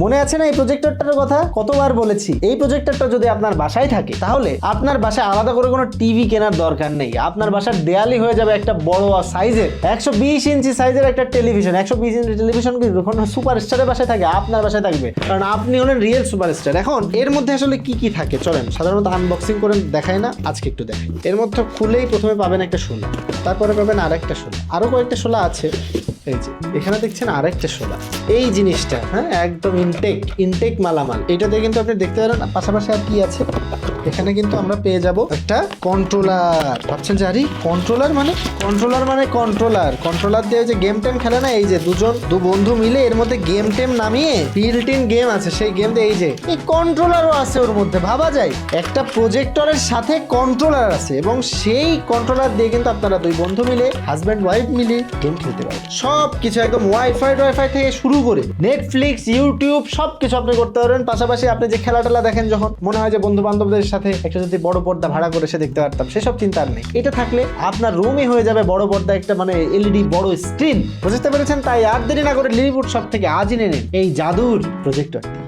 মনে আছে না এই প্রজেক্টরটার কথা? কতবার বলেছি, এই প্রজেক্টরটা যদি আপনার বাসায় থাকে তাহলে আপনার বাসায় আলাদা করে কোনো টিভি কেনার দরকার নেই। আপনার বাসার দেয়ালই হয়ে যাবে একটা বড় সাইজের 120 ইঞ্চি সাইজের একটা টেলিভিশন। 120 ইঞ্চি টেলিভিশন কি যখন সুপারস্টারের বাসায় থাকে, আপনার বাসায় থাকবে, কারণ আপনি হলেন রিয়েল সুপারস্টার। এখন এর মধ্যে আসলে কি কি থাকে চলেন সাধারণত আনবক্সিং করে দেখায় না, আজকে একটু দেখাই। এর মধ্যে খুলেই প্রথমে পাবেন একটা শোলা, তারপরে পাবেন আরেকটা শোলা, আরো কয়েকটা শোলা আছে। এই যে এখানে দেখছেন আরেকটা শোলা। এই জিনিসটা হ্যাঁ একদম ইনটেক মালামাল। এটাতে কিন্তু আপনি দেখতে পারেন পাশাপাশি আর কি আছে। এখানে কিন্তু আমরা পেয়ে যাব একটা কন্ট্রোলার। ভাবছেন যে আরে কন্ট্রোলার মানে কন্ট্রোলার দিয়ে যে গেম টেম খেলে না, এই যে দু বন্ধু মিলে এর মধ্যে গেম টেম নামিয়ে বিল্ট ইন গেম আছে, সেই গেম দিয়ে এই যে এই কন্ট্রোলারও আছে ওর মধ্যে। ভাবা যায় একটা প্রজেক্টরের সাথে কন্ট্রোলার আছে, এবং সেই কন্ট্রোলার দিয়ে কিন্তু আপনারা দুই বন্ধু মিলে হাজব্যান্ড ওয়াইফ মিলে গেম খেলতে পারেন। সব কিছু একদম ওয়াইফাই থেকে শুরু করে নেটফ্লিক্স, ইউটিউব সবকিছু আপনি করতে পারবেন। পাশাপাশি আপনি যে খেলাটেলা দেখেন, যখন মনে হয় যে বন্ধু বান্ধবদের সাথে একটা যদি বড় পর্দা ভাড়া করে সে দেখতে পারতাম, সেসব চিন্তা আর নেই। এটা থাকলে আপনার রুমে হয়ে যাবে বড় পর্দা একটা, মানে এলইডি বড় স্ক্রিন। বুঝতে পেরেছেন? তাই আর দেরি না করে লিলিপুট শপ থেকে আজই নিয়ে নিন এই জাদুর প্রজেক্টরটি।